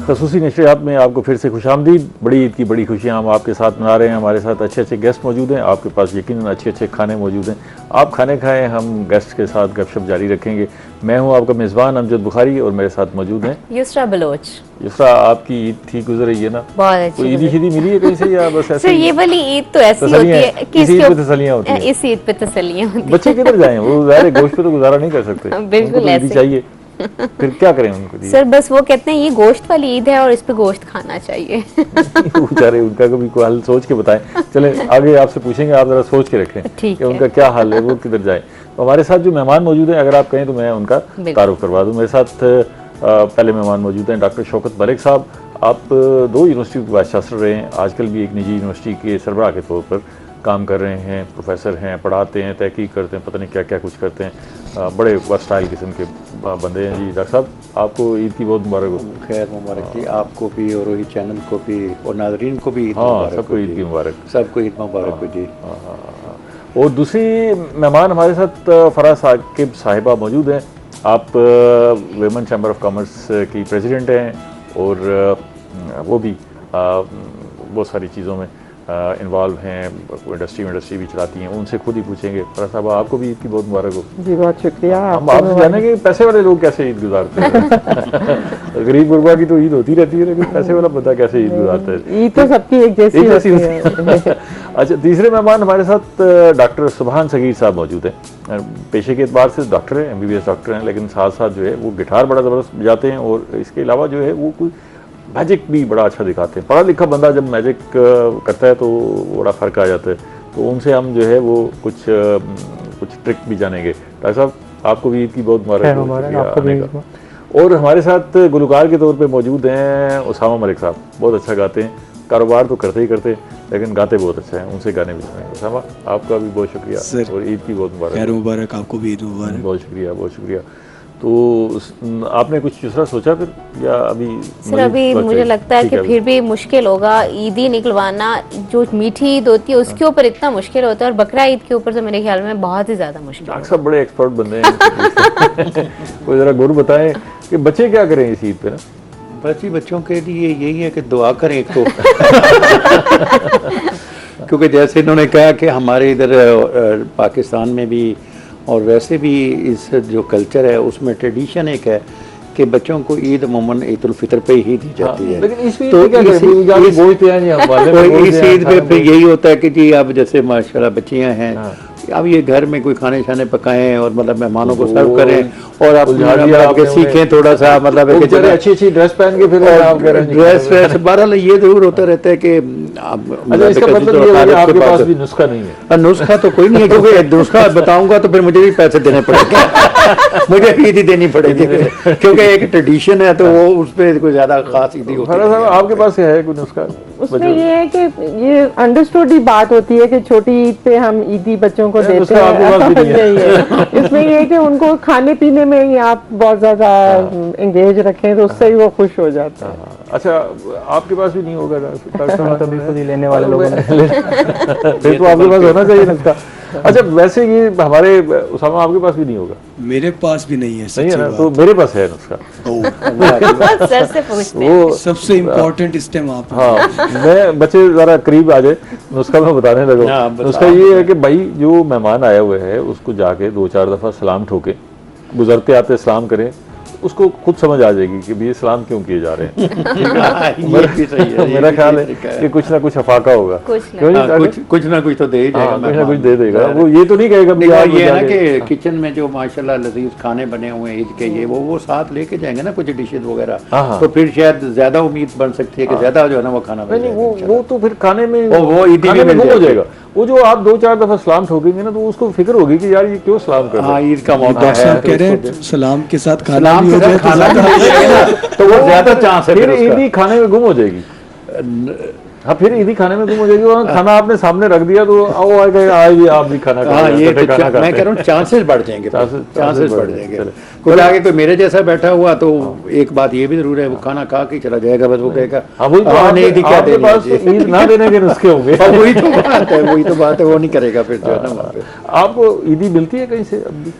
खसूसी नशरियात में आपको फिर से खुशामदीद। बड़ी ईद की बड़ी खुशियाँ हम आपके साथ मना रहे हैं। हमारे साथ अच्छे अच्छे गेस्ट मौजूद हैं, आपके पास यकीनन अच्छे अच्छे खाने मौजूद हैं। आप खाने खाएं, हम गेस्ट के साथ गपशप जारी रखेंगे। मैं हूं आपका मेज़बान अमजद बुखारी और मेरे साथ मौजूद हैं युसरा बलोच। युसरा, आपकी ईद ठीक गुजर रही है ना? बहुत अच्छी। ईदी शीदी मिली है कहीं से या बस ऐसे? सर ये वाली ईद तो ऐसी होती है कि इस ईद पे तसल्लियां होती हैं। इस ईद पे तसल्लियां होती हैं। बच्चे किधर जाएं, वो ज़ाहिर है गोश्त पे तो गुजारा नहीं कर सकते, बिल्कुल ऐसे चाहिए। फिर क्या करें उनको? सर बस वो कहते हैं ये गोश्त वाली ईद है और इस पे गोश्त खाना चाहिए। बेचारे उनका कभी कोई हाल सोच के बताएं। चले आगे आपसे पूछेंगे, आप जरा सोच के रखें कि उनका क्या हाल है, वो किधर जाए। तो हमारे साथ जो मेहमान मौजूद हैं, अगर आप कहें तो मैं उनका तारुफ करवा दूं। मेरे साथ पहले मेहमान मौजूद हैं डॉक्टर शौकत मलिक साहब। आप 2 यूनिवर्सिटी के वाइस चांसलर रहे हैं, आजकल भी एक निजी यूनिवर्सिटी के सरबराह के तौर पर काम कर रहे हैं, प्रोफेसर हैं, पढ़ाते हैं, तहकीक करते हैं, पता नहीं क्या क्या कुछ करते हैं। बड़े वर्सटाइल किस्म के बंदे हैं जी। डॉक्टर साहब आपको ईद की बहुत मुबारक हो। खैर मुबारक जी, आपको भी और रोहित चैनल को भी और नाजरीन को भी ईद मुबारक। सबको ईद की मुबारक, सबको ईद मुबारक हो जी। और दूसरी मेहमान हमारे साथ फराज साकिब साहिबा मौजूद हैं। आप वेमन चैम्बर ऑफ कॉमर्स की प्रेसिडेंट हैं और वो भी बहुत सारी चीज़ों में इन्वॉल्व हैं, इंडस्ट्री भी चलाती हैं। उनसे खुद ही पूछेंगे। फराज साहब आपको भी ईद की बहुत मुबारक हो। जी बहुत शुक्रिया। हम आपसे जानेंगे पैसे वाले लोग कैसे ईद गुजारते हैं। गरीब गुरबा की तो ईद होती रहती है, लेकिन पैसे वाला बता कैसे ईद गुजारता है। ईद तो सबकी एक जैसी होती है। अच्छा, तीसरे मेहमान हमारे साथ डॉक्टर सुभान सगीर साहब मौजूद हैं। पेशे के एतबार से डॉक्टर हैं, MBBS डॉक्टर हैं, लेकिन साथ साथ जो है वो गिटार बड़ा ज़बरदस्त बजाते हैं और इसके अलावा जो है वो कोई मैजिक भी बड़ा अच्छा दिखाते हैं। पढ़ा लिखा बंदा जब मैजिक करता है तो बड़ा फ़र्क आ जाता है। तो उनसे हम जो है वो कुछ ट्रिक भी जानेंगे। डॉक्टर साहब आपको भी ईद की बहुत मुबारक। और हमारे साथ गुलकार के तौर पे मौजूद हैं उसामा मलिक साहब। बहुत अच्छा गाते हैं, कारोबार तो करते ही करते, लेकिन गाते बहुत अच्छा है। उनसे गाने भी सुनेंगे। उसामा आपका भी बहुत शुक्रिया और ईद की बहुत मुबारक। आपको भी ईद मुबारक। बहुत शुक्रिया, बहुत शुक्रिया। तो आपने कुछ दूसरा सोचा फिर या अभी? सर अभी मुझे लगता है कि फिर भी मुश्किल होगा ईदी निकलवाना। जो मीठी ईद होती है उसके ऊपर इतना मुश्किल होता है और बकरा ईद के ऊपर तो मेरे ख्याल में बहुत ही ज़्यादा मुश्किल। डॉक्टर साहब बड़े एक्सपर्ट बंदे हैं। कोई ज़रा गुरु बताएं कि बच्चे क्या करें इस ईद पे ना? बस बच्चों के लिए यही है कि दुआ करें एक तो। क्योंकि जैसे इन्होंने कहा कि हमारे इधर पाकिस्तान में भी और वैसे भी इस जो कल्चर है उसमें ट्रेडिशन एक है कि बच्चों को ईद अमूमन ईद उल फितर पे ही दी जाती है। लेकिन इस तो इस ईद पे फिर यही होता है कि जी अब जैसे माशाल्लाह बच्चियां हैं, अब ये घर में कोई खाने शाने पकाएं और मतलब मेहमानों को सर्व करें और आप सीखें थोड़ा सा, मतलब अच्छी अच्छी ड्रेस पहन के फिर ड्रेस बहरहाल ये जरूर होता रहता है कि इसका मतलब ये है कि आपके पास भी नुस्खा नहीं है? नुस्खा तो कोई नहीं है, क्योंकि नुस्खा बताऊंगा तो फिर मुझे भी पैसे देने पड़ेंगे। मुझे ईद ही देनी पड़ेगी क्योंकि एक ट्रेडिशन है तो वो उस पर कोई ज्यादा खास ईदी होती है। आपके पास है कोई नुस्खा? उसमें ये है कि ये अंडरस्टूड ही बात होती है कि छोटी ईद पे हम ईदी बच्चों को देते हैं। इसमें ये है कि उनको खाने पीने में ही आप बहुत ज्यादा एंगेज रखें तो उससे ही वो खुश हो जाते हैं। अच्छा, आपके पास भी नहीं होगा? तो बिल्कुल ही लेने वाले लोगों ने फिर तो आपके पास होना चाहिए नुस्खा। अच्छा, वैसे ये हमारे उसामा आपके पास भी नहीं होगा? मेरे पास भी नहीं है। सही है ना? तो मेरे पास है नुस्खा। सर से पूछते हैं। वो सबसे इम्पोर्टेंट इस टाइम आप। हाँ, मैं बच्चे जरा करीब आ जाए, नुस्खा मैं बताने लगा। नुस्खा ये है कि भाई जो मेहमान आए हुए है उसको जाके 2-4 दफा सलाम ठोके, गुजरते आते सलाम करें, उसको खुद समझ आ जाएगी कि भाई सलाम क्यों किए जा रहे हैं। मेरा ख्याल है कि कुछ ना कुछ अफाका होगा, कुछ ना कुछ तो दे ही जाएगा, कुछ ना कुछ दे देगा। वो ये तो नहीं कहेगा ये है ना कि किचन में जो माशाल्लाह लजीज खाने बने हुए हैं ईद के, ये वो साथ लेके जाएंगे ना कुछ डिशेज वगैरह, तो फिर शायद ज्यादा उम्मीद बन सकती है कि ज्यादा जो है ना वो खाना वो तो फिर खाने में वो ईदी में गुम हो जाएगा। वो जो आप 2-4 दफा सलाम ठोकेंगे ना तो उसको फिक्र होगी कि यार ये क्यों सलाम कर रहे हैं। ईद का मौका है, कह रहे हैं सलाम के साथ खाना भी हो जाए तो वो ज्यादा चांस है, फिर ईदी खाने में गुम हो जाएगी। हाँ, फिर ईदी खाने में गुम हो जाएगी। और खाना आपने सामने रख दिया तो वो आएगी आप भी खाना खा। ये मैं कह रहा हूँ चांसेस बढ़ जाएंगे, चांसेस बढ़ जाएंगे। कोई आगे कोई मेरे जैसा बैठा हुआ तो एक बात ये भी जरूर है, वो खाना खा के चला जाएगा, बस वो कहेगा आपके पास ईद ना देने के नुस्खे होंगे। वही तो बात है, वो नहीं करेगा फिर जो है ना। आपको ईदी मिलती है कहीं से? अब भी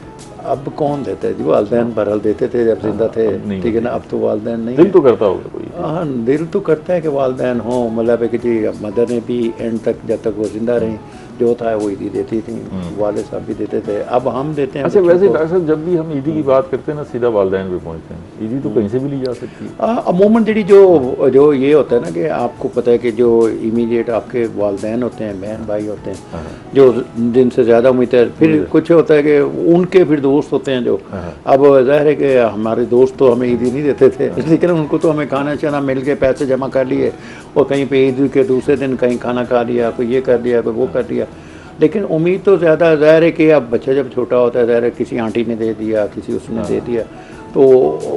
अब कौन देता है जी, वालदैन बहरहाल देते थे जब जिंदा थे, नहीं ठीक है ना। अब तो वालदैन नहीं दिल है। तो करता होगा कोई। हाँ, दिल तो करता है कि वालदैन हो, मतलब है कि जी मदर ने भी एंड तक जब तक वो जिंदा रही जो था वो ईदी देती थी, वाले साहब भी देते थे, अब हम देते हैं अच्छा, बच्चों वैसे को। डॉक्टर साहब जब भी हम ईदी की बात करते हैं ना सीधा वालदैन पे पहुंचते हैं। ईदी तो कहीं से भी ली जा सकती है। अमूमन जी जो ये होता है ना कि आपको पता है कि जो इमीडिएट आपके वालदैन होते हैं, बहन भाई होते हैं, जो जिनसे ज़्यादा उम्मीद है, फिर कुछ होता है कि उनके फिर दोस्त होते हैं जो, अब जाहिर है कि हमारे दोस्त तो हमें ईदी नहीं देते थे, लेकिन उनको तो हमें खाना शाना मिल के पैसे जमा कर लिए और कहीं पे ईद के दूसरे दिन कहीं खाना खा लिया, कोई ये कर दिया, कोई वो कर दिया। लेकिन उम्मीद तो ज़्यादा ज़ाहिर है कि अब बच्चा जब छोटा होता है, ज़ाहिर है किसी आंटी ने दे दिया, किसी उसने दे दिया, तो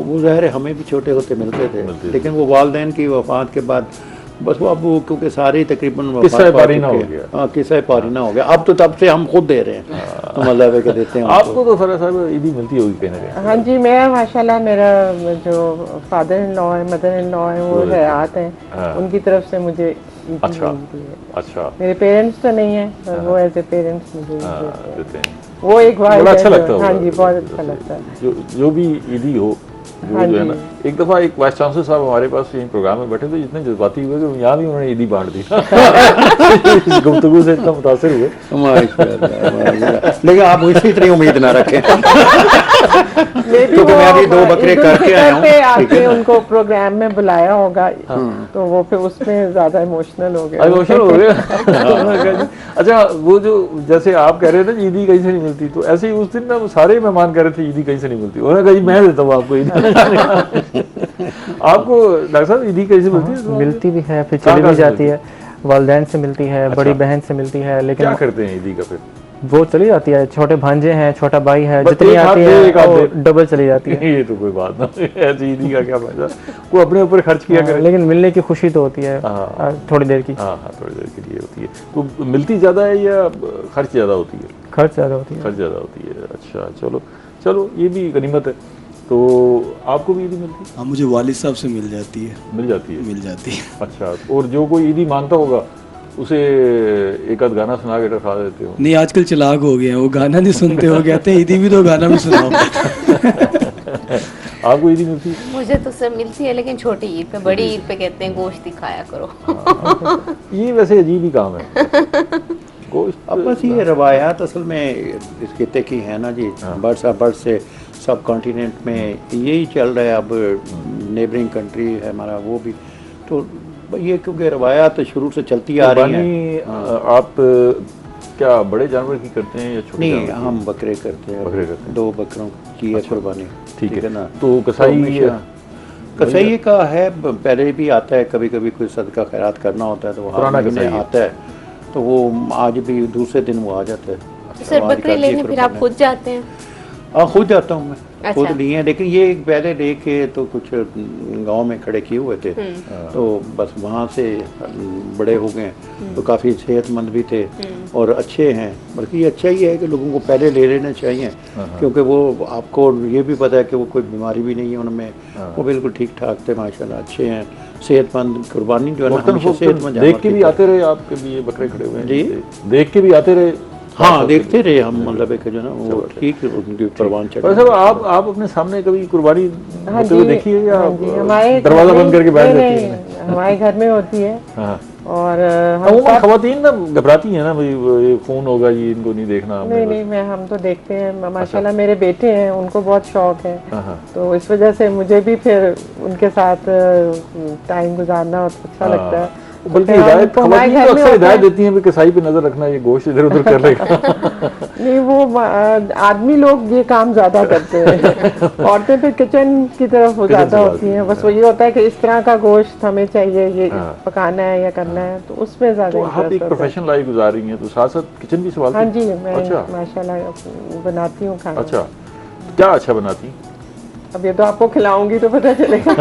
वो ज़ाहिर है हमें भी छोटे होते मिलते थे। लेकिन वो वालदैन की वफ़ात के बाद बस वो अब क्योंकि सारे ही तकरीबन किस्सा पारीना हो गया। हाँ, किस्सा पारीना हो गया। अब तो तब से हम खुद दे रहे हैं, तो मतलब है कि देते हैं उनको। आपको तो फरा साहब ईदी मिलती होगी कहीं ना कहीं। हाँ जी, मैं माशाल्लाह मेरा जो फादर इन लॉ है, मदर इन लॉ है, वो हयात हैं, उनकी तरफ से मुझे ईदी अच्छा। मिलती है। अच्छा, मेरे पेरेंट्स तो नहीं है, पर वो एज ए पेरेंट्स मुझे देते हैं। देते हैं। वो एक वाइफ बड़ा है अच्छा जो- लगता होगा। हाँ जी, बहुत अच्छा लगता है। जो भी ईदी हो, वो हाँ जो है जी। ना, एक दफ़ा एक वाइस चांसलर साहब हमारे पास यहीं प्रोग्राम में बैठे थे, इतने जज्बाती हुए कि यहाँ भी उन्होंने ईदी बांट दी। इस गुफ्तगू से इतना मुतासिर हुए। माशाल्लाह, माशाल्लाह। लेकिन आप इसकी इतनी उम्मीद ना रखें। Maybe क्योंकि वो मैं अभी 2 बकरे ईद उल करके आया फितर पे हूँ, ठीक आपने है ना। उनको प्रोग्राम में बुलाया होगा, तो वो फिर उसमें ज्यादा इमोशनल हो गए। इमोशनल हो गए। उन्होंने कहा जी, अच्छा वो जो जैसे आप कह रहे थे ना ईदी कहीं से नहीं मिलती, तो ऐसे ही उस दिन ना वो सारे मेहमान कह रहे थे ईदी कहीं से नहीं मिलती। उन्होंने कहा जी मैं देता हूँ आपको ईदी। आपको डॉक्टर साहब ईदी कैसे मिलती है? मिलती भी है, फिर कहाँ चली भी कहाँ से जाती है। वालदैन से मिलती है, बड़ी बहन से मिलती है, लेकिन क्या करते हैं ईदी का फिर? वो चली जाती है। छोटे भांजे हैं, छोटा भाई है, बस जितनी एक हाथ आती दे, एक हाथ है वो दे। डबल चली जाती है। ये तो कोई बात ना, ऐसी ईदी का क्या फायदा, वो अपने ऊपर खर्च किया करे। लेकिन मिलने की खुशी तो होती है हाँ। थोड़ी देर की। हाँ हाँ, थोड़ी देर के लिए होती है। तो मिलती ज़्यादा है या खर्च ज़्यादा होती है? खर्च ज़्यादा होती है। खर्च ज़्यादा होती है। अच्छा, चलो चलो, ये भी गनीमत है। तो आपको भी ईदी मिलती है? हाँ, मुझे वालिद साहब से मिल जाती है। मिल जाती है। मिल जाती है। अच्छा, और जो कोई ईदी मांगता होगा उसे एक आध गाना सुना के रखा देते हो? नहीं, आजकल चालाक हो गए हैं, वो गाना नहीं सुनते हो, कहते हैं ईदी भी तो गाना भी सुनाओ। आपको ईदी मिलती है? मुझे तो सब मिलती है, लेकिन छोटी ईद पे, बड़ी ईद पे कहते हैं गोश्त दिखाया करो। ये वैसे अजीब ही काम है। गोश्त अब बस ये रवायात असल में इस खिते की है ना जी, बर्स बर्स से सब कॉन्टिनेंट में यही चल रहा है। अब नेबरिंग कंट्री है हमारा, वो भी तो ये क्योंकि रवायात शुरू से चलती आ रही हैं। कुर्बानी आप क्या बड़े जानवर की करते हैं या छोटे नहीं, जानवर की? हम बकरे करते हैं। बकरे करते हैं। 2 बकरों की है कुर्बानी। ठीक है ना। तो कसाई हमेशा कसाई का है, पहले भी आता है, कभी कभी कोई सदका खैरात करना होता है तो पुराना हर महीने कसाई है। आता है, तो वो आज भी दूसरे दिन वो आ जाता है। सर आज बकरी कर लेने दिए फिर आप कुर्बानी। खुद जाते हैं? हाँ, खुद जाता हूँ मैं, खुद अच्छा। लिए हैं, लेकिन ये पहले लेके तो कुछ गांव में खड़े किए हुए थे, तो बस वहाँ से बड़े हो गए, तो काफ़ी सेहतमंद भी थे और अच्छे हैं। बल्कि ये अच्छा ही है कि लोगों को पहले ले लेना चाहिए, क्योंकि वो आपको ये भी पता है कि वो कोई बीमारी भी नहीं है उनमें, वो बिल्कुल ठीक ठाक थे माशाल्लाह, अच्छे हैं, सेहतमंद। कुर्बानी जो है ना वक्तन हमेशा फौक्तन सेहतमंद देख के जानवर भी की आते रहे आपके भी ये बकरे खड़े हुए हैं? जी। देख के भी आते रहे? हाँ, देखते रहे हम, मतलब है कि जो ना वो ठीक उनकी परवान चढ़। वैसे आप अपने सामने कभी कुर्बानी हाँ होते हुए जी, देखी है या हाँ जी, हमारे दरवाजा घर में- बंद करके बैठ नहीं, जाती है? नहीं, हमारे घर में होती है। हाँ। और हम अमूमन सब- खवातीन ना घबराती हैं ना, भाई ये फोन होगा, ये इनको नहीं देखना हमने नहीं बस। नहीं, हम तो देखते हैं माशाल्लाह। मेरे बेटे हैं, उनको बहुत शौक है, हाँ, हाँ। तो इस वजह से मुझे भी फिर उनके साथ टाइम गुजारना अच्छा लगता है। बल्कि तो हिदायत हमको हमारे खवातीन घर तो में अक्सर होता हिदायत है। देती हैं कि कसाई पे नजर रखना, ये गोश्त इधर उधर कर लेगा। नहीं, वो आदमी लोग ये काम ज्यादा करते हैं। औरतें फिर किचन की तरफ वो किचन ज्यादा से होती हैं, जाती बस हैं। वो ये होता है कि इस तरह का गोश्त हमें चाहिए, ये हाँ। पकाना है या करना है, तो उसमें ज्यादा तो आप इंटरेस्ट एक होता है। प्रोफेशनल लाइफ गुजार रही हैं, तो साथ साथ किचन भी संभालती हाँ हैं? जी, मैं अच्छा। माशाल्लाह बनाती हूँ खाना। अच्छा, क्या अच्छा बनाती हैं? अब ये तो आपको खिलाऊंगी तो पता चलेगा।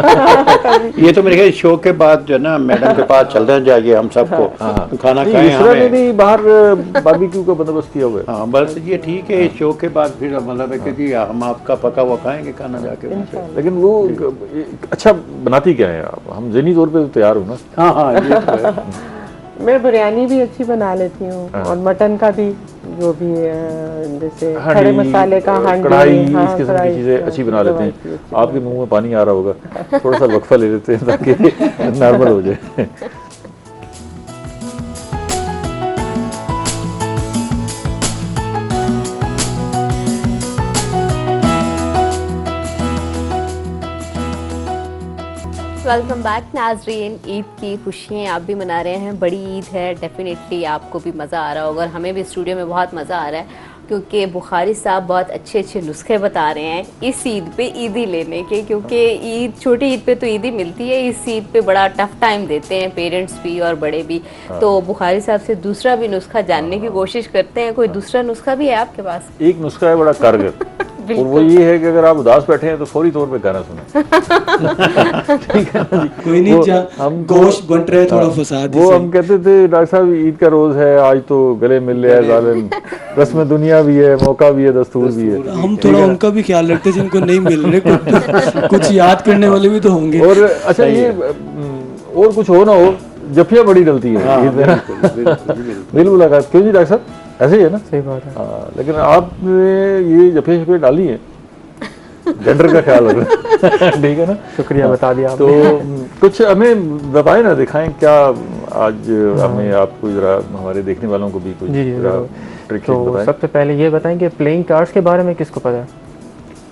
ये तो मेरे ख्याल शो के बाद जो है ना मैडम के पास चलना चाहिए हम सबको, तो खाना नहीं, खाएं इसरा ने हमें। भी बाहर बारबेक्यू का बंदोबस्त किया हुआ है। हाँ, बस ये ठीक है, इस शो के बाद फिर मतलब है क्योंकि हम आपका पका हुआ खाएंगे खाना जाके वहाँ पे। लेकिन वो अच्छा बनाती क्या है आप? हम ज़हनी तौर पे तो तैयार हो ना। हाँ हाँ, ये तो है। मैं बिरयानी भी अच्छी बना लेती हूँ और मटन का भी, जो भी जैसे खड़े मसाले का हांडी, कढ़ाई, इस किस्म की चीज़ें अच्छी बना लेते हैं। आपके मुंह में पानी आ रहा होगा, थोड़ा सा वक्फा ले लेते हैं ताकि नॉर्मल हो जाए। वेलकम बैक नाजरीन। ईद की खुशियाँ आप भी मना रहे हैं, बड़ी ईद है, डेफिनेटली आपको भी मज़ा आ रहा होगा और हमें भी स्टूडियो में बहुत मज़ा आ रहा है क्योंकि बुखारी साहब बहुत अच्छे अच्छे नुस्खे बता रहे हैं इस ईद पे ईदी लेने के, क्योंकि ईद, छोटी ईद पे तो ईदी मिलती है, इस ईद पे बड़ा टफ टाइम देते हैं पेरेंट्स भी और बड़े भी। तो बुखारी साहब से दूसरा भी नुस्खा जानने की कोशिश करते हैं। कोई दूसरा नुस्खा भी है आपके पास? एक नुस्खा है बड़ा कारगर और वो ये है कि अगर आप उदास बैठे हैं तो फौरी तौर पे गाना सुने। ठीक है ना जी? कोई नहीं, हम गोश्त बन रहे थोड़ा फसाद। वो हम कहते थे डॉक्टर साहब ईद का रोज है, आज तो गले मिल रहे हैं जालिम, रस्म दुनिया भी है, मौका भी है, दस्तूर भी है। हम थोड़ा उनका भी ख्याल रखते हैं जिनको नहीं मिल रहे, कुछ याद करने वाले भी तो होंगे। और अच्छा ये और कुछ हो ना हो, जफियाँ बड़ी डलती है ईद में ना। दिल मुलाकात क्यों जी डॉक्टर साहब, ऐसे ही है ना? सही बात है। हाँ, लेकिन आपने ये जफे शफे डाली है, जेंडर का ख्याल रखना। ठीक है ना? शुक्रिया, बता दिया तो कुछ हमें बताएं ना, दिखाएं क्या आज हमें, आपको जरा हमारे देखने वालों को भी कुछ जी ट्रिक तो बताएं। सबसे पहले ये बताएं कि प्लेइंग कार्ड्स के बारे में किसको पता है?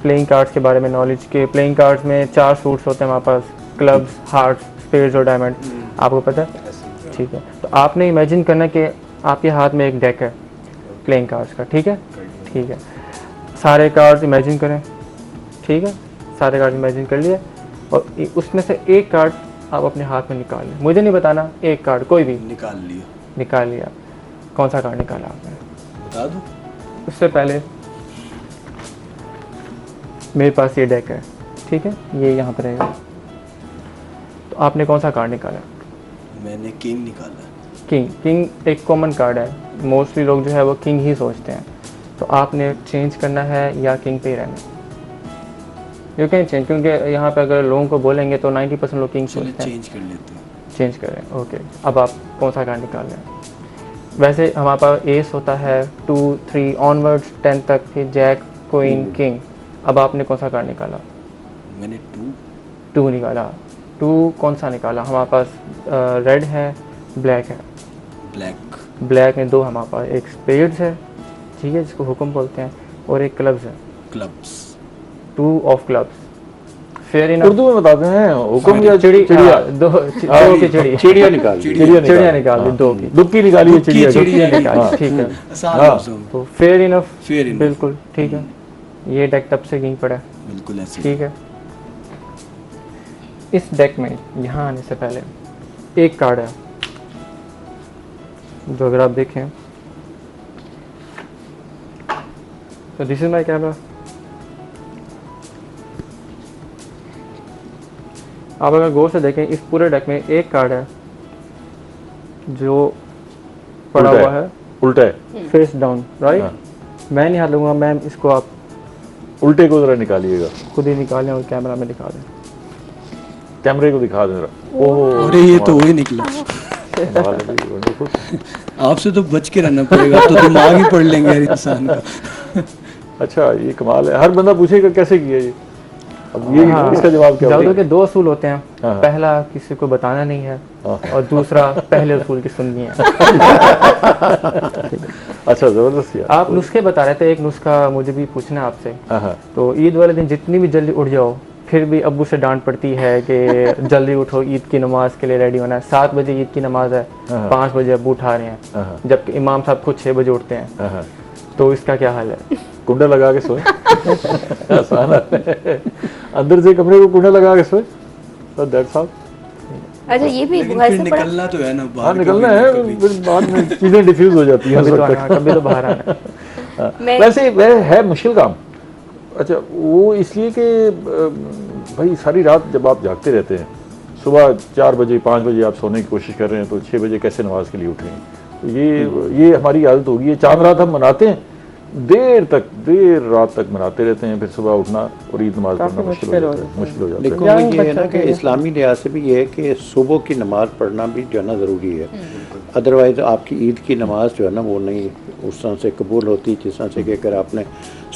प्लेइंग कार्ड्स के बारे में नॉलेज के, प्लेइंग कार्ड्स में 4 सूट्स होते हैं हमारे पास, क्लब्स, हार्ट्स, स्पेड्स और डायमंड। आपको पता है? ठीक है, तो आपने इमेजिन करना कि आपके हाथ में एक डेक है प्लेइंग कार्ड्स का। ठीक है, ठीक है, सारे कार्ड्स इमेजिन करें। ठीक है, सारे कार्ड इमेजिन कर लिए और उसमें से एक कार्ड आप अपने हाथ में निकाल लें। मुझे नहीं बताना, एक कार्ड कोई भी निकाल लिया। कौन सा कार्ड निकाला आपने? बता दो। उससे पहले मेरे पास ये डेक है, ठीक है, ये यहाँ पर रहेगा। तो आपने कौन सा कार्ड निकाला? मैंने किंग निकाला। किंग एक कॉमन कार्ड है, मोस्टली लोग जो है वो किंग ही सोचते हैं। तो आपने चेंज करना है या किंग पे ही रहना है? यू कैन चेंज, क्योंकि यहाँ पे अगर लोगों को बोलेंगे तो 90% लोग किंग सोचते हैं। चेंज कर लेते हैं। चेंज करें, ओके। अब आप कौन सा कार्ड निकाल रहे हैं? वैसे हमारे पास एस होता है 2, 3 ऑनवर्ड्स 10 तक, फिर जैक, क्वीन, किंग। अब आपने कौन सा कार्ड निकाला? मैंने 2 निकाला। 2 कौन सा निकाला? हमारे पास रेड है, ब्लैक है। ब्लैक में 2 हमारे पास, एक स्पेड्स है, ठीक है, जिसको हुक्म बोलते हैं, और एक क्लब्स है, clubs. 2 of clubs. Fair enough. Urdu में बताते हैं हुक्म या चिड़िया चिड़िया? दो की चिड़िया चिड़िया निकाल चिड़िया निकाल दी, 2 की दुबकी निकाली है, चिड़िया निकाली। ठीक है, तो फेयर इनफ, बिल्कुल ठीक है। ये डेक तब से यहीं पड़ा है, बिल्कुल ऐसे। ठीक है। इस डेक में यहाँ आने से पहले एक कार्ड है जो अगर आप देखें तो दिस इज माय कैमरा। आप अगर गौर से देखें, इस पूरे डेक में एक कार्ड है जो पड़ा हुआ है, उल्टा है, फेस डाउन, राइट। मैं नहीं हाथ लूँगा मैम, इसको आप उल्टे को जरा निकालिएगा, खुद ही निकालें और कैमरा में दिखा दें। कैमरे को दिखा दें जरा। ओह, अरे ये तो वही निकला। आपसे तो बच के रहना पड़ेगा, तो दिमाग ही पढ़ लेंगे यार इंसान का। अच्छा, ये कमाल है। हर बंदा पूछेगा कैसे किया ये, अब ये इसका जवाब क्या जादू होगा? के 2 असूल होते हैं, हाँ। पहला किसी को बताना नहीं है हाँ। और दूसरा पहले असूल की सुननी है। अच्छा, जबरदस्त यार। आप नुस्खे बता रहे थे, एक नुस्खा मुझे भी पूछना है आपसे। हाँ। तो ईद वाले दिन जितनी भी जल्दी उठ जाओ, फिर भी अब्बू से डांट पड़ती है कि जल्दी उठो, ईद की नमाज के लिए रेडी होना है। 7 बजे ईद की नमाज है, 5 बजे अब्बू उठा रहे हैं, जबकि इमाम साहब खुद 6 बजे उठते हैं। तो इसका क्या हाल है? कुंडा लगा के सोए। आसान है, अंदर से कमरे को कुंडा लगा के सोए, तो दैट्स ऑल। अच्छा, ये भी लेकिन बुखारी फिर से पड़ा? निकलना तो है ना, हाँ, बाहर निकलना कभी है, ना कभी। फिर बाद में चीजें डिफ्यूज हो जाती हैं। कभी तो बाहर आना है। वैसे वह है मुश्किल काम। अच्छा, वो इसलिए कि भाई सारी रात जब आप जागते रहते हैं, सुबह 4 बजे 5 बजे आप सोने की कोशिश कर रहे हैं, तो 6 बजे कैसे नमाज के लिए उठेंगे? तो ये हमारी आदत होगी। ये चांद रात हम मनाते हैं, देर रात तक मनाते रहते हैं, फिर सुबह उठना और ईद नमाज पढ़ना मुश्किल हो जाता है। लेकिन ये है ना कि इस्लामी लिहाज से भी ये है कि सुबह की नमाज पढ़ना भी जो है ना ज़रूरी है। अदरवाइज़ आपकी ईद की नमाज जो है ना वो नहीं उस तरह से कबूल होती जिस तरह से कि अगर आपने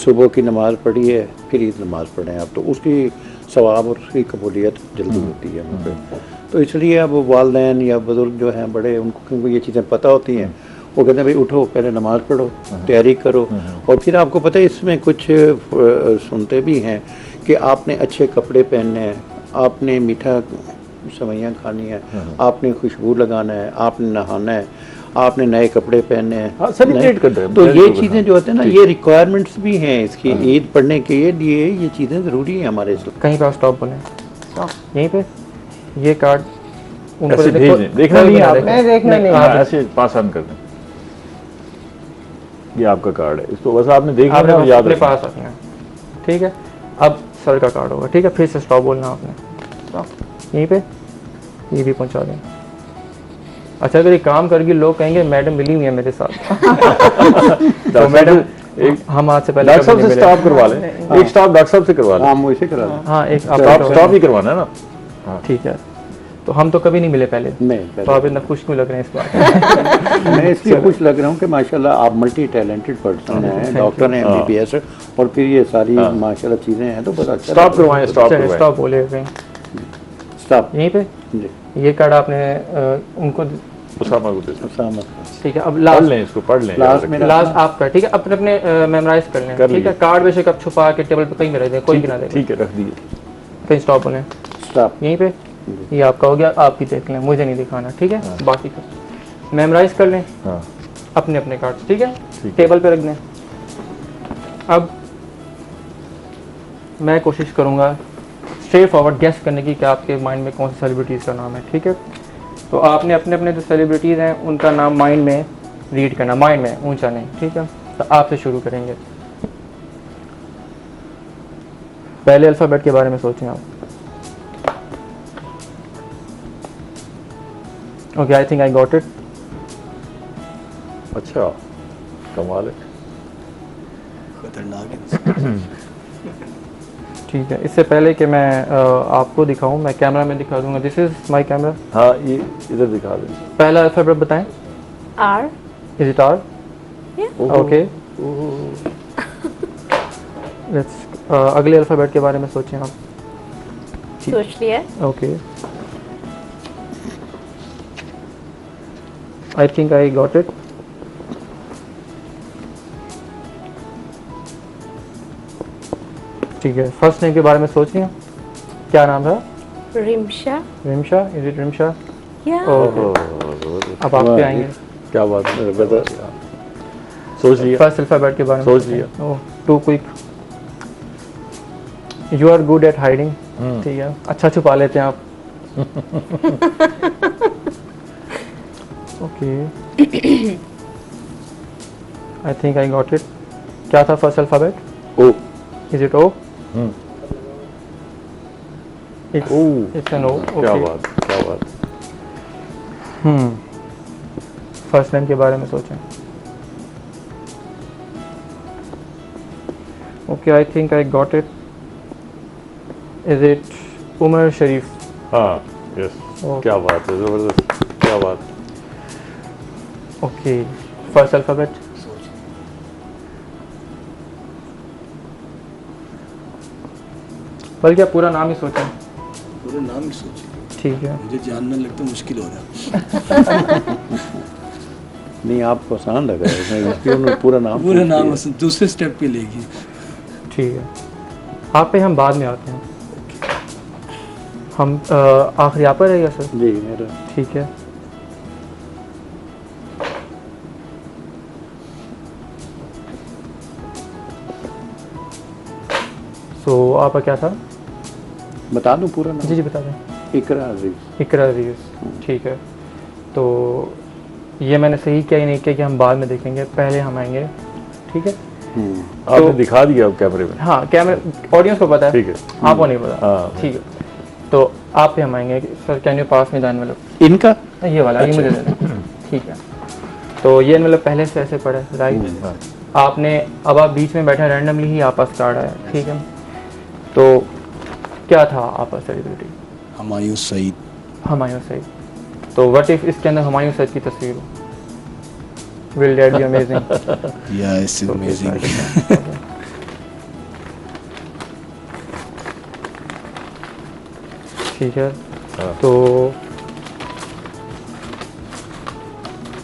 सुबह की नमाज़ पढ़ी है फिर ईद नमाज पढ़ें आप, तो उसकी सवाब और उसकी कबूलियत जल्दी होती है वहाँ पे। तो इसलिए अब वालिदैन या बुज़ुर्ग जो हैं बड़े, उनको क्योंकि ये चीज़ें पता होती हैं, वो कहते हैं भाई उठो पहले नमाज़ पढ़ो, तैयारी करो, और फिर आपको पता है इसमें कुछ सुनते भी हैं कि आपने अच्छे कपड़े पहनने हैं, आपने मीठा सेवइयाँ खानी है, आपने खुशबू लगाना है, आपने नहाना है, आपने नए कपड़े पहनने हैं। हाँ, सेलिब्रेट करते हैं। तो ये चीज़ें जो होते हैं ना, ये रिक्वायरमेंट्स भी हैं इसकी ईद पढ़ने के लिए, ये चीज़ें ज़रूरी हैं हमारे इसमें। कहीं पर स्टॉप बोलें, यहीं पे ये कार्ड उनको ऐसे भेज दें, देखना नहीं है आपने, मैं देखना नहीं, हाँ, ऐसे पास ऑन कर दें। ये आपका कार्ड है, इसको बस आपने देखना है और आपने याद अपने रखना। पास रखना है, ठीक है। अब सर का कार्ड होगा, ठीक है, फिर से स्टॉप बोलना आपने, यहीं पे ये भी पहुंचा दें। अच्छा, अगर ये काम करके लोग कहेंगे मैडम मिली हुई है मेरे साथ तो मैडम हम आज से पहले डॉक्टर साहब कभी से नहीं स्टॉप करवा लें, एक स्टॉप डॉक्टर साहब से करवा लें। हाँ वो इसे करा दें। मिले। हाँ, एक स्टॉप ही करवाना है ना। ठीक है। तो हम तो कभी नहीं मिले पहले, नहीं तो आप इतना खुश क्यों लग रहे हैं इस बार? मैं इसलिए खुश लग रहा हूँ कि माशाल्लाह आप मल्टी टैलेंटेड पर्सन हैं, डॉक्टर हैं, MBBS, और फिर ये सारी माशाल्लाह चीज़ें हैं, तो बस अच्छा स्टॉप करवाएं, स्टॉप चलिए करवाएं। स्टॉप बोले कहीं स्टॉप यहीं पे। जी ये कार्ड आपने उनको, उसामा को दे दो। सामने ठीक है। अब पढ़ लास्ट लें इसको, पढ़ लें। लास्ट में लास्ट आपका, ठीक है, अपने अपने मेमोराइज कर लें, कर ठीक है। लिए। कार्ड बेशक आप छुपा के टेबल पे कहीं भी रख दें, कोई भी ना देखे, ठीक है, रख दिए। कहीं स्टॉप बोलें स्टॉप यहीं पे। ये आपका हो गया, आप ही देख लें, मुझे नहीं दिखाना, ठीक है। बाकी का मेमोराइज कर लें हाँ, अपने अपने कार्ड्स, ठीक है, ठीक है। टेबल पे रख दें। अब मैं कोशिश करूंगा स्ट्रेट फॉरवर्ड गेस करने की कि आपके माइंड में कौन सी सेलिब्रिटीज़ का नाम है, ठीक है। तो आपने अपने अपने जो सेलिब्रिटीज़ हैं उनका नाम माइंड में रीड करना, माइंड में, ऊंचा नहीं, ठीक है। तो आपसे शुरू करेंगे। पहले अल्फ़ाबेट के बारे में सोचें आप। Okay, I think I got it. अच्छा, कमाल है। खतरनाक है। ठीक है, इससे पहले कि मैं आपको दिखाऊं, मैं कैमरा में दिखा दूंगा। This is my camera. हाँ, ये इधर दिखा दें। पहला अल्फ़ाबेट बताएं। R. Is it R? Okay, let's अगले अल्फ़ाबेट के बारे में सोचें आप। सोच लिया? Okay, I think I got it. ठीक है, फर्स्ट नेम के बारे में सोच लिया, क्या नाम था? Rimsha. Rimsha, is it Rimsha? Yeah. Okay, अब आप पे आएंगे। क्या बात है, बता। सोच लिया, फर्स्ट अल्फ़ाबेट के बारे में सोच सोचें। लिया। Oh, too quick. You are good at hiding, ठीक है, अच्छा छुपा लेते हैं आप। Okay, I think I got it. क्या था first alphabet? O. Is it O? Hmm. It's an O. क्या बात, क्या बात। फर्स्ट नेम के बारे में सोचें। Okay, I think I got it. Is it Umar Sharif? हाँ, यस, ओके। क्या बात है, जबरदस्त, क्या बात। Okay, first alphabet? बल्कि आप पूरा नाम ही सोचें। पूरा नाम ही सोचिए, ठीक है, मुझे जानना लगता मुश्किल हो रहा है। नहीं आपको आसान लगा है, मैं क्यों पूरा नाम पूरा पूछ नाम लिया। उस दूसरे स्टेप पे लेगी। ठीक है। आप पे हम बाद में आते हैं। हम आखिरी आप पर रहेगा सर? जी मेरा ठीक है। सो आपका क्या था? बता दूं पूरा जी नाम? जी बता दें। इकरा अजीज। इकरा अजीज, ठीक है। तो ये मैंने सही किया या नहीं किया कि हम बाद में देखेंगे, पहले हम आएंगे, ठीक है। आपने दिखा दिया अब कैमरे में। हाँ, कैमरा ऑडियंस को पता है, ठीक है। आपको नहीं पता, हाँ, ठीक है। तो आप पे हम आएंगे। सर कैन यू पास में द एनवेलप? इनका ये वाला, ये मुझे दे दें, ठीक है। तो ये एनवेलप पहले से ऐसे पड़ा है, राइट। हाँ। आपने, अब आप बीच में बैठे, रैंडमली ही आपका कार्ड आया, ठीक है। तो क्या था आपका सेलिब्रिटी? हुमायूं सईद। हुमायूं सईद, तो व्हाट इफ इसके अंदर हुमायूं सईद की तस्वीर हो? Will that be amazing? Yeah, it's amazing. ठीक है, हाँ। तो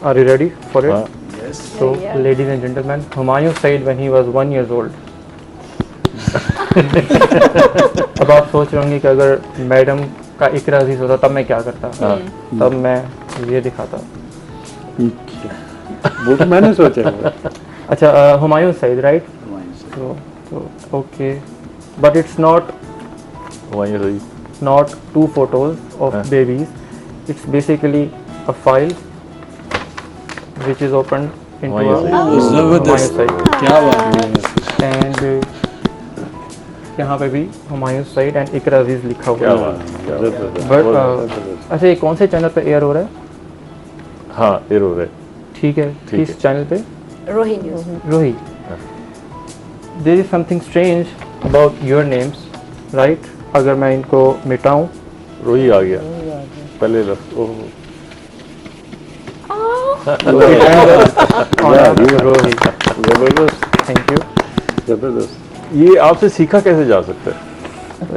आर यू रेडी फॉर हाँ, it? So, ladies and gentlemen, Humayun Saeed when he was 1 year old. अब आप सोच रहे होंगे कि अगर मैडम का इकरा अजीज होता तब मैं क्या करता? तब मैं ये दिखाता। वो तो मैंने सोचा है। अच्छा, हुमायूं सईद, राइट? तो okay, but it's Humayun Saeed not two photos of हाँ. babies. It's basically a file which is opened into Humayun a Saeed. जबरदस्त, हुमायूं सईद। क्या बात है। एंड यहाँ पे भी हुमायूं सईद एंड इकरा अजीज लिखा हुआ क्या है। बात है, क्या बात है। बट अच्छा, ये कौन से चैनल पे एयर हो रहा है? हाँ, एरो है। ठीक है, ठीक किस है। चैनल पे? Rohi news. Rohi. There is something strange about your names, right? अगर मैं इनको मिटाऊं, रोही आ गया पहले लफ्ज़। ओह, रोही, जबरदस्त, थैंक यू। जबरदस्त। ये आपसे सीखा कैसे जा सकता है?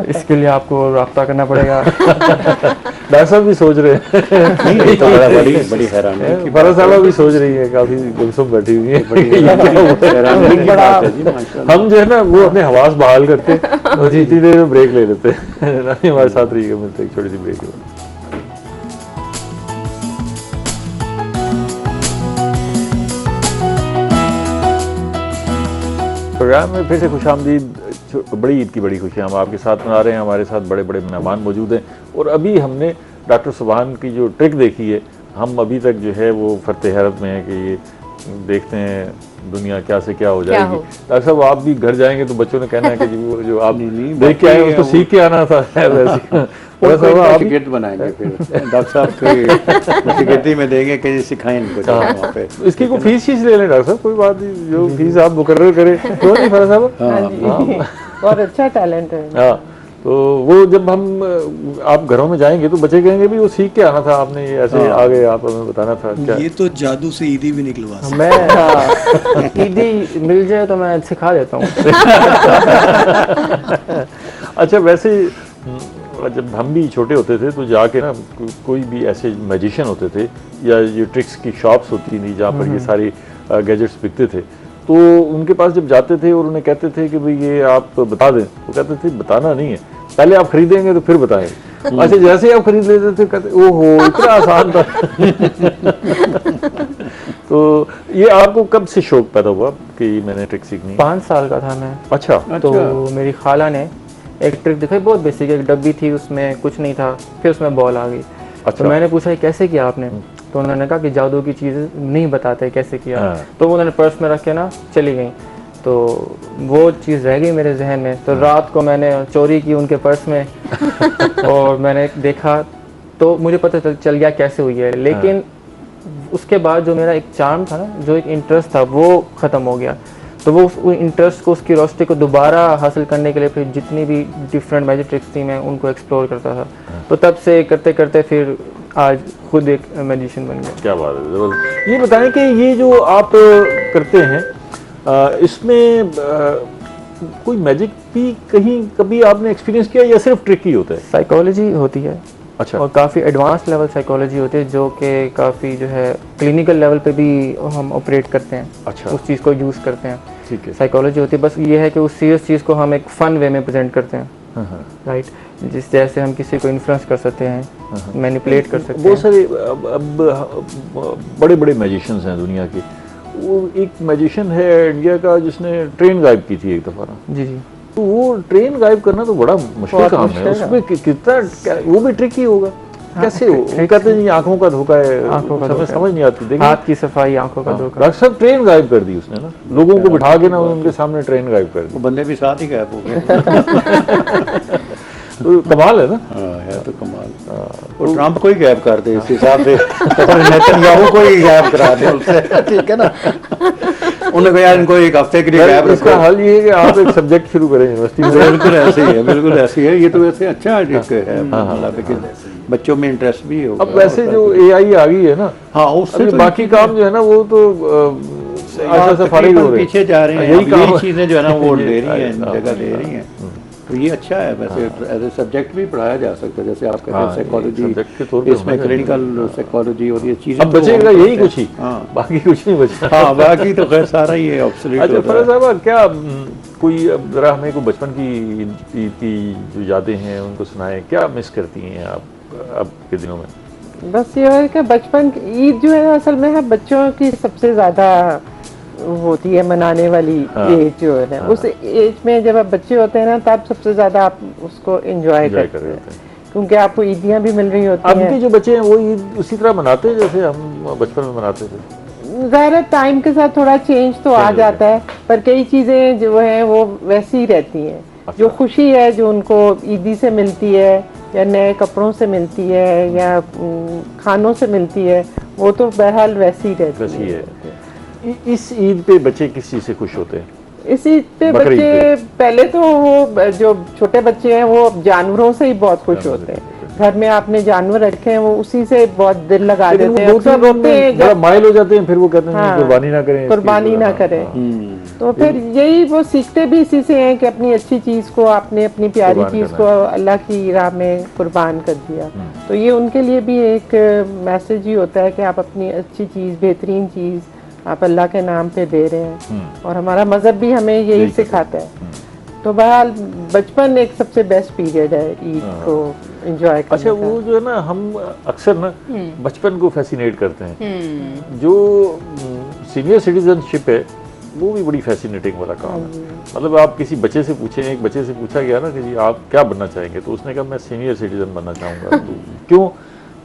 इसके लिए आपको रब्ता करना पड़ेगा। डॉक्टर साहब भी सोच रहे हैं, नहीं, ये तो बड़ी बड़ी हैरानी की बात फरज साहब भी सोच रही है, काफी गुमसुम बैठी हुई है। हैरानी की बात है जी, माशाल्लाह। हम जो है ना वो अपने हवास बहाल करते और इतनी देर में ब्रेक ले लेते हैं। रानी हमारे साथ रहिएगा, मिलते हैं एक छोटी सी ब्रेक के बाद। प्रोग्राम में फिर से खुशामदीद। बड़ी ईद की बड़ी खुशियाँ हम आपके साथ मना रहे हैं। हमारे साथ बड़े बड़े मेहमान मौजूद हैं और अभी हमने डॉक्टर सुबहान की जो ट्रिक देखी है, हम अभी तक जो है वो फर्ते हैरत में है कि ये देखते हैं दुनिया क्या से क्या हो जाएगी। डॉक्टर साहब आप भी घर जाएंगे तो बच्चों ने कहना है कि जी वो जो आप देख के आए उसको सीख के आना था। आप गिफ्ट बनाएंगे फिर डॉक्टर साहब के गिफ्टी में देंगे कि सिखाएं इनको वहाँ पे। इसकी कोई फीस ले लें डॉक्टर साहब, कोई बात नहीं, जो फीस आप मुकर्रर करें। क्यों नहीं फरज साहब? बहुत अच्छा टैलेंट है। हाँ, तो वो जब हम आप घरों में जाएंगे तो बच्चे कहेंगे भी वो सीख के आना था आपने, ये ऐसे आ गए, आप हमें बताना था क्या। ये तो जादू से ईदी भी निकलवा सकते। मैं ईदी मिल जाए तो मैं सिखा देता हूँ। अच्छा, वैसे जब हम भी छोटे होते थे तो जाके ना कोई भी ऐसे मैजिशियन होते थे या ये ट्रिक्स की शॉप्स होती थी जहाँ पर ये सारी गैजेट्स बिकते थे, तो उनके पास जब जाते थे और उन्हें कहते थे कि भाई ये आप बता दें, तो कहते थे बताना नहीं है, पहले आप खरीदेंगे तो फिर बताएंगे। अच्छा, जैसे ही आप खरीद लेते थे कहते ओहो इतना आसान था। तो ये आपको कब से शौक पैदा हुआ कि मैंने ट्रिक सीखनी है? 5 साल का था मैं। अच्छा, तो मेरी खाला ने एक ट्रिक दिखाई, बहुत बेसिक, एक डब्बी थी उसमें कुछ नहीं था, फिर उसमें बॉल आ गई। अच्छा। तो मैंने पूछा ये कैसे किया आपने? तो उन्होंने कहा कि जादू की चीज़ें नहीं बताते कैसे किया। हाँ। तो उन्होंने पर्स में रख के ना चली गई, तो वो चीज़ रह गई मेरे जहन में। तो रात को मैंने चोरी की उनके पर्स में और मैंने देखा तो मुझे पता चल गया कैसे हुई है। लेकिन उसके बाद जो मेरा एक चार्म था ना, जो एक इंटरेस्ट था, वो ख़त्म हो गया। तो वो उस इंटरेस्ट को, उसकी रोशनी को दोबारा हासिल करने के लिए फिर जितनी भी डिफरेंट मैजिक ट्रिक्स थी मैं उनको एक्सप्लोर करता था। तो तब से करते करते फिर आज खुद एक मैजिशियन बन गया। क्या बात है, जबरदस्त। ये बताएं कि ये जो आप करते हैं इसमें कोई मैजिक भी कहीं कभी आपने एक्सपीरियंस किया या सिर्फ ट्रिक ही होता है? साइकोलॉजी होती है। अच्छा। और काफ़ी एडवांस लेवल साइकोलॉजी होती है जो कि काफ़ी जो है क्लिनिकल लेवल पे भी हम ऑपरेट करते हैं। अच्छा। उस चीज़ को यूज़ करते हैं। ठीक है। साइकोलॉजी होती है, बस ये है कि उस सीरियस चीज़ को हम एक फ़न वे में प्रेजेंट करते हैं। राइट, जिस जैसे हम किसी को इन्फ्लुएंस कर सकते हैं, मैनिपुलेट कर सकते हैं। बहुत सारे अब बड़े बड़े मैजिशियंस हैं दुनिया के। वो एक मैजिशियन है इंडिया का जिसने ट्रेन गायब की थी एक दफ़ा ना। जी जी। तो वो ट्रेन गायब करना तो बड़ा मुश्किल काम है, उसमें कितना वो भी ट्रिक ही होगा। कैसे हो? कहते हैं आंखों का धोखा है, आंखों का धोखा समझ नहीं आती। देखिए हाथ की सफाई, आंखों का धोखा। डॉक्टर साहब ट्रेन गायब कर दी उसने ना, लोगों को बिठा के ना उनके सामने ट्रेन गायब कर दी। वो बंदे भी साथ ही गायब हो गए। तो कमाल है ना। हाँ, है तो कमाल। वो ट्रम्प को ही गायब कर दे इस हिसाब से, नेतन्याहू को ही गायब करा दे उससे, ठीक है ना। उन्होंने कहा यार इनको एक हफ्ते के लिए गायब इसका रखो। हल ये है कि आप एक सब्जेक्ट शुरू करें यूनिवर्सिटी में। बिल्कुल ऐसे ही है, बिल्कुल ऐसे ही है। ये तो वैसे अच्छा है, मतलब कि बच्चों में इंटरेस्ट भी होगा। अब वैसे जो AI आ गई है ना, हाँ उससे अभी तो बाकी काम जो है ना वो तो आशा से फारिग हो रहे हैं। पीछे जा रहे हैं, यही अब काम यही चीजें जो है ना वो ये- ले रही हैं, हाँ, जगह ले रही हैं। तो ये अच्छा है वैसे, एज ए सब्जेक्ट भी पढ़ाया जा सकता है, जैसे आप कहते हैं हाँ, साइकोलॉजी, subject के तौर पे इसमें होना चाहिए। क्लिनिकल साइकोलॉजी और ये चीजें अब तो बचेगा हम यही करते कुछ ही, हैं। हाँ बाकी कुछ नहीं बचा। हाँ बाकी तो खैर सारा ही ऑब्सोलीट अच्छा होता फरज है। साहब, क्या कोई अब जरा हमें को बचपन की ईद की जो यादें हैं उनको सुनाएं, क्या मिस करती हैं आप अब के दिनों में? बस ये है कि बचपन की ईद जो है ना असल में है बच्चों की सबसे ज्यादा होती है मनाने वाली हाँ। एज जो है ना, उस एज में जब आप बच्चे होते हैं ना तब सबसे ज्यादा आप उसको एंजॉय एंजॉय करते कर रहे हैं, होते हैं। क्योंकि आपको ईदियां भी मिल रही होती अब के हैं। जो बच्चे हैं वो ईद उसी तरह मनाते हैं जैसे हम बचपन में मनाते थे? ज़ाहिर टाइम के साथ थोड़ा चेंज तो आ हो जाता है, पर कई चीज़ें जो हैं वो वैसी ही रहती हैं। जो खुशी है जो उनको ईदी से मिलती है या नए कपड़ों से मिलती है या खानों से मिलती है, वो तो बहरहाल वैसी ही रहती वैसी है। इस ईद पे बच्चे किस चीज़ से खुश होते हैं? इस ईद पे बकरीद बच्चे पहले तो वो जो छोटे बच्चे हैं वो जानवरों से ही बहुत खुश जानवरों होते से हैं। घर में आपने जानवर रखे हैं वो उसी से बहुत दिल लगा लेकिन देते वो हैं, दो अक्सर तीन रोते हैं बड़ा जब माइल हो जाते हैं, फिर वो कहते हैं हाँ, कुर्बानी ना करें, कुर्बानी ना हाँ, करें। हाँ। तो फिर यही वो सीखते भी इसी से हैं कि अपनी अच्छी चीज़ को आपने अपनी प्यारी कुर्बान चीज़ करना को अल्लाह की राह में कुर्बान कर दिया। तो ये उनके लिए भी एक मैसेज ही होता है कि आप अपनी अच्छी चीज़, बेहतरीन चीज़ आप अल्लाह के नाम पे दे रहे हैं, और हमारा मज़हब भी हमें यही सिखाता है। तो बहरहाल बचपन एक सबसे बेस्ट पीरियड है ईद को एंजॉय करने अच्छा का। वो जो है ना हम अक्सर ना बचपन को फैसिनेट करते हैं, जो सीनियर सिटीजनशिप है वो भी बड़ी फैसिनेटिंग वाला काम है। मतलब आप किसी बच्चे से पूछें, एक बच्चे से पूछा गया ना कि जी आप क्या बनना चाहेंगे, तो उसने कहा मैं सीनियर सिटीजन बनना चाहूँगा। तो क्यों?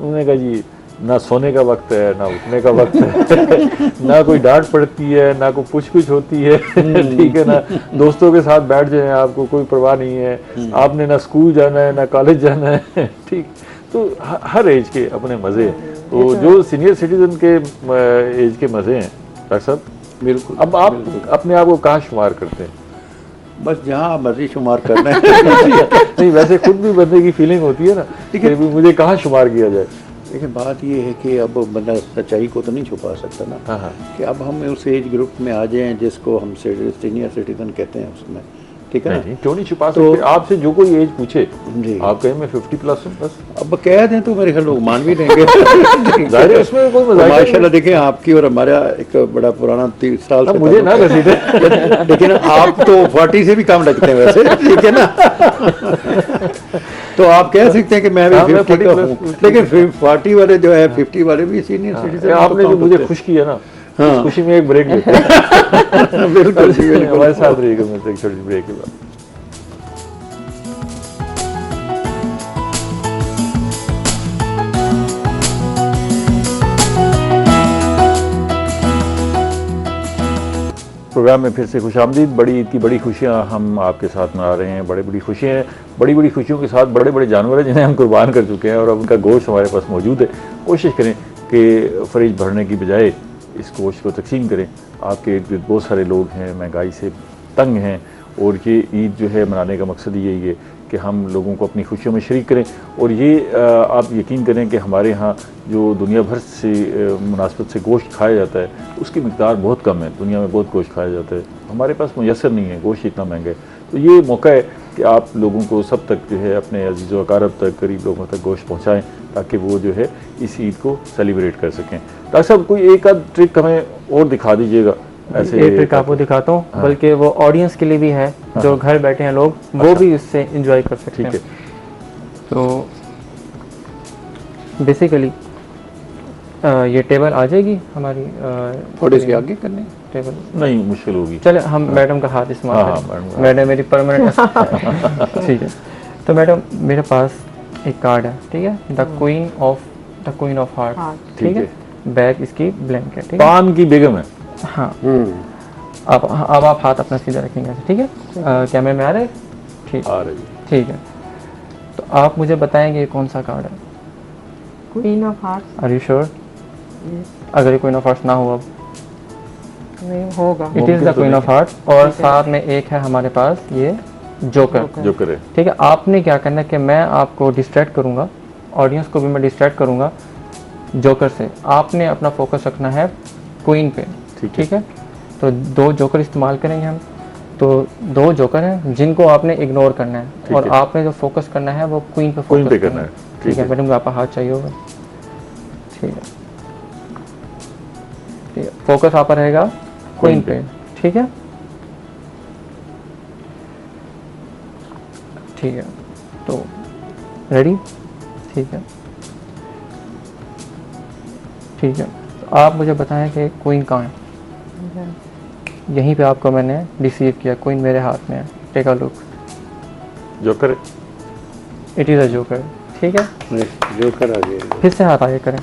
उन्होंने कहा जी ना सोने का वक्त है, ना उठने का वक्त है, ना कोई डांट पड़ती है, ना कोई पूछ होती है, ठीक है ना, दोस्तों के साथ बैठ जाएं, आपको कोई परवाह नहीं है, आपने ना स्कूल जाना है ना कॉलेज जाना है, ठीक। तो हर एज के अपने मज़े हैं। तो जो सीनियर सिटीजन के एज के मज़े हैं डॉक्टर साहब, बिल्कुल। अब आप अपने आप को कहाँ शुमार करते हैं? बस जहाँ मर्जी शुमार करना है। नहीं वैसे खुद भी बंदे की फीलिंग होती है ना कि मुझे कहाँ शुमार किया जाए। लेकिन बात ये है कि अब बंदा सच्चाई को तो नहीं छुपा सकता ना, हाँ हाँ कि अब हम उस एज ग्रुप में आ जाएं जिसको हम सीनियर सिटीजन कहते हैं उसमें, ठीक है नहीं, ना। नहीं, क्यों नहीं छुपा तो- सकते? आपसे जो कोई एज पूछे जी। आप कहें मैं 50+ हूँ बस, अब कह दें तो मेरे ख्याल लोग मान भी लेंगे। जाहिर है उसमें कोई तो मजाक नहीं। माशाल्लाह देखें आपकी और हमारा एक बड़ा पुराना 30 साल अब से मुझे ना ताल्लुक घसीटे। है। लेकिन आप तो 40 से भी कम लगते हैं वैसे, ठीक है ना। तो आप कह सकते हैं कि मैं भी हाँ, मैं 50 का 40+ हूँ, लेकिन 40 वाले जो है 50 वाले भी सीनियर सिटीजन आपने जो मुझे खुश किया ना, उस खुशी में एक ब्रेक लेते हैं। बिल्कुल जी, बिल्कुल। हमारे साथ रहिएगा, मैं एक छोटी सी ब्रेक के बाद। प्रोग्राम में फिर से खुशामदीद। बड़ी ईद की बड़ी खुशियाँ हम आपके साथ मना रहे हैं, बड़ी खुशियाँ हैं, बड़ी खुशियों के साथ बड़े जानवर हैं जिन्हें हम कुर्बान कर चुके हैं और अब उनका गोश्त हमारे पास मौजूद है। कोशिश करें कि फ्रिज भरने की बजाय इस गोश्त को तकसीम करें। आपके इर्द गिर्द बहुत सारे लोग हैं महंगाई से तंग हैं, और ये ईद जो है मनाने का मकसद ही यही है कि हम लोगों को अपनी खुशियों में शरीक करें। और ये आप यकीन करें कि हमारे यहाँ जो दुनिया भर से मुनासबत से गोश्त खाया जाता है उसकी मिकदार बहुत कम है। दुनिया में बहुत गोश्त खाया जाता है, हमारे पास मुयसर नहीं है, गोश्त इतना महंगा है। तो ये मौका है कि आप लोगों को सब तक जो है अपने अजीज़ व अकारब तक, गरीब लोगों तक गोश्त पहुँचाएँ ताकि वो जो है इस ईद को सेलिब्रेट कर सकें। डॉक्टर साहब कोई एक आध ट्रिक हमें और दिखा दीजिएगा ऐसे। एक ट्रिक आपको दिखाता हूँ, हाँ। बल्कि वो ऑडियंस के लिए भी है, जो घर बैठे हैं लोग वो भी इससे एंजॉय कर सकते ठीक हैं। है। तो बेसिकली ये टेबल आ जाएगी हमारी, थोड़े से आगे करने। टेबल नहीं मुश्किल होगी। चले हम मैडम का हाथ इस्तेमाल हाँ, करें। मैडम मेरी परमानेंट ठीक है। तो मैडम मेरे पास एक कार्ड है, ठीक है, द क्वीन ऑफ हार्ट, ठीक है। बैक इसकी ब्लैंक है, ठीक है। पान की बेगम है। हाँ, अब आप हाथ अपना सीधा रखेंगे, ठीक है। कैमरे में आ रहे? ठीक, आ रही है। ठीक है। तो आप मुझे बताएंगे ये कौन सा कार्ड है? Queen of hearts. Are you sure? अगर ये क्वीन ऑफ हार्ट्स ना हो, अब नहीं होगा। It is the queen of hearts, और साथ में एक है हमारे पास ये जोकर। जो करे। ठीक है, आपने क्या करना है कि मैं आपको डिस्ट्रैक्ट करूंगा, ऑडियंस को भी मैं डिस्ट्रैक्ट करूँगा जोकर से। आपने अपना फोकस रखना है क्वीन पे, ठीक है? तो 2 जोकर इस्तेमाल करेंगे हम। तो 2 जोकर हैं जिनको आपने इग्नोर करना है और आपने जो फोकस करना है वो क्वीन पे फोकस करना है। ठीक है मैडम, आपका हाथ चाहिए होगा। ठीक है, ठीक है, फोकस आपका रहेगा क्वीन पे, ठीक है? ठीक है, तो रेडी? ठीक है, ठीक है। तो आप मुझे बताएं कि क्वीन कहाँ है? यहीं पे आपको मैंने रिसीव किया, क्वीन मेरे हाथ में है। Take a look. Joker, it is a joker, ठीक है? जोकर आ गया। फिर से हाथ आगे करें,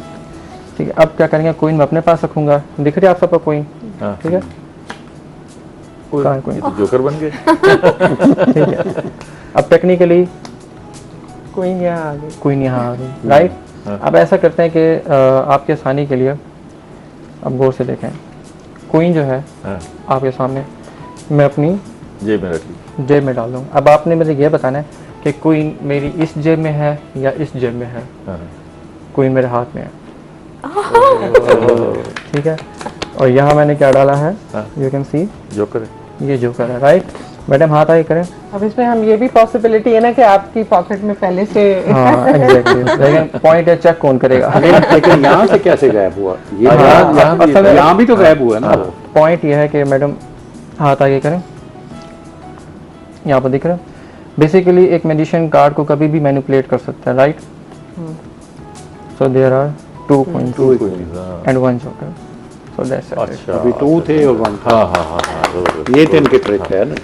ठीक है? अब क्या करेंगे, क्वीन मैं अपने पास रखूंगा। दिख रही है आप सबको क्वीन? ठीक है, कहाँ है क्वीन? तो जोकर बन गए। ठीक है, अब टेक्निकली क्वीन यहाँ आ गई। क्वीन यहाँ आ गई, राइट? अब ऐसा करते हैं कि आपके आसानी के लिए अब गौर से देखें, क्वीन जो है आपके सामने मैं अपनी जेब में रख ली, जेब में डाल दूँगा। अब आपने मुझे ये बताना है कि क्वीन मेरी इस जेब में है या इस जेब में है। क्वीन मेरे हाथ में है, ठीक है? और यहाँ मैंने क्या डाला है, यू कैन सी, जोकर है, ये जोकर है, राइट? मैडम हाथ आगे करें। अब इसमें हम ये भी पॉसिबिलिटी है ना कि आपकी पॉकेट में पहले से हाँ एग्जैक्टली, लेकिन पॉइंट है, चेक कौन करेगा? लेकिन यहाँ से कैसे गायब हुआ? ये यहाँ भी तो गायब हुआ ना। पॉइंट ये है कि मैडम हाथ आगे करें, यहाँ पर दिख रहा है। बेसिकली एक मैजिशियन कार्ड को कभी भी मैनिपुलेट कर सकता है, right? So there are 2 coins and 1 joker, so that's it. अच्छा, अभी 2 थे और 1 था। हाँ, ये तो इनकी ट्रिक है ना,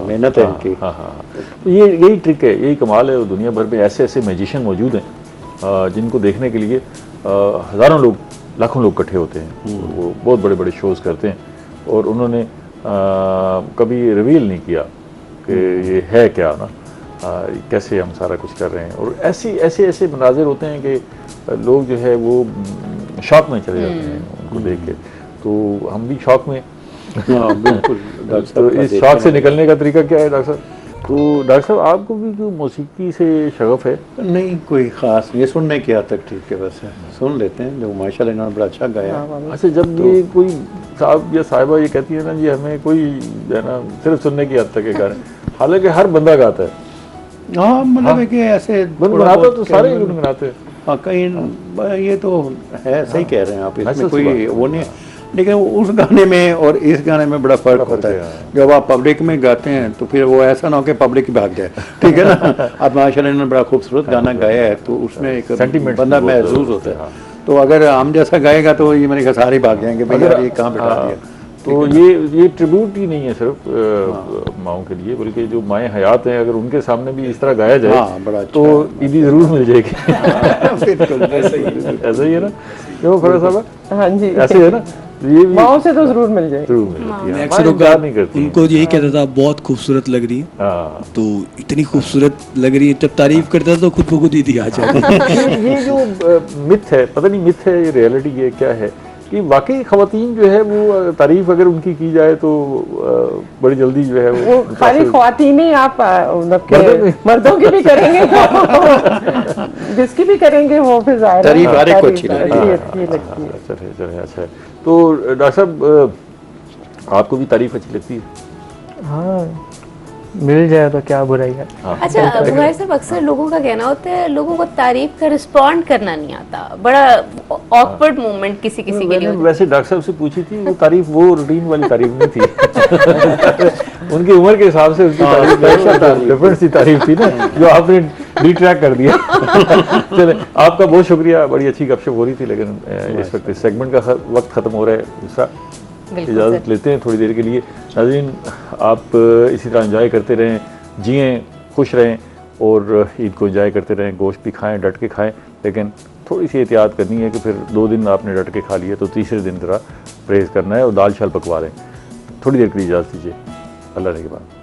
मेहनत है इनकी। तो ये यही ट्रिक है, यही कमाल है। और दुनिया भर में ऐसे ऐसे मैजिशियन मौजूद हैं जिनको देखने के लिए हज़ारों लोग, लाखों लोग इकट्ठे होते हैं। वो बहुत बड़े बड़े शोज़ करते हैं और उन्होंने कभी रिवील नहीं किया कि ये है क्या ना, कैसे हम सारा कुछ कर रहे हैं। और ऐसे ऐसे मनाजिर होते हैं कि लोग जो है वो शौक में चले जाते हैं उनको देख के। तो हम भी शौक में। हाँ बिल्कुल। तो इस शौक से निकलने का तरीका क्या है डॉक्टर साहब? तो डॉक्टर साहब आपको भी जो मौसीकी से शगफ है? नहीं कोई ख़ास, ये सुनने की हद तक ठीक है, बस सुन लेते हैं। जो माशाल्लाह इन्होंने बड़ा अच्छा गाया। अच्छा, जब ये कोई साहब या साहिबा ये कहती है ना जी हमें कोई है ना सिर्फ सुनने की हद तक है गाने, हालांकि हर बंदा गाता है। हाँ मतलब है कि ऐसे गुनगुनाता तो सारे गुनगुनाते हैं। हाँ कहीं ये तो है, सही कह रहे हैं आप, इसमें कोई वो नहीं है। लेकिन उस गाने में और इस गाने में बड़ा फर्क होता है। जब आप पब्लिक में गाते हैं तो फिर वो ऐसा ना हो कि पब्लिक भाग जाए, ठीक है ना? अब माशाल्लाह ने बड़ा खूबसूरत गाना गाया है, तो उसमें एक बंदा महसूस होता है। तो अगर हम जैसा गाएगा तो ये मेरे ख्याल सारे भाग जाएंगे, भैया ये कहाँ बैठा दिया। तो ये ट्रिब्यूट ही नहीं है सिर्फ माओं के लिए, बल्कि जो माएँ हयात हैं अगर उनके सामने भी इस तरह गाया जाए तो ईदी जरूर मिल जाएगी। ऐसा ही है ना, क्यों फरा साहब? हाँ जी, ऐसे है ना, ये माओ से तो जरूर मिल जाए। मैं अक्सर उनको यही कहता था बहुत खूबसूरत लग रही है, तो इतनी खूबसूरत लग रही है, जब तारीफ करता तो खुद ब खुद ईदी आ जाती। ये जो मिथ है, पता नहीं मिथ है ये रियलिटी ये क्या है, कि वाकई ख़वातीन जो है वो तारीफ अगर उनकी की जाए तो बड़ी जल्दी जो है वो खाली ख़वातीन ही, आप मर्दों की भी करेंगे जिसकी भी करेंगे वो फिर ज़ाहिर तारीफ हर एक को अच्छी लगती है। अच्छा है। तो डॉक्टर साहब आपको भी तारीफ अच्छी लगती है? हाँ मिल जाए तो क्या बुराई है। अच्छा बुखारी साहब, अक्सर लोगों का कहना होता है लोगों को तारीफ का रिस्पॉन्ड करना नहीं आता, बड़ा ऑकवर्ड मोमेंट किसी किसी के लिए। वैसे डॉक्टर साहब से पूछी थी वो तारीफ, वो रूटीन वाली तारीफ नहीं थी। उनकी उम्र के हिसाब से उसकी तारीफ डिफरेंट सी तारीफ थी ना, जो आपने डिट्रैक्ट कर दिया। चले, आपका बहुत शुक्रिया, बड़ी अच्छी गपशप हो रही थी, लेकिन इस वक्त इस सेगमेंट का वक्त खत्म हो रहा है, दूसरा इजाज़त लेते हैं थोड़ी देर के लिए। नाज़रीन आप इसी तरह एंजॉय करते रहें, जिएँ, खुश रहें और ईद को एंजॉय करते रहें। गोश्त भी खाएं, डट के खाएं, लेकिन थोड़ी सी एहतियात करनी है कि फिर 2 दिन आपने डट के खा लिया तो तीसरे दिन ज़रा परहेज़ करना है और दाल शाल पकवा लें। थोड़ी देर के लिए इजाज़त दीजिए, अल्लाह के बाद।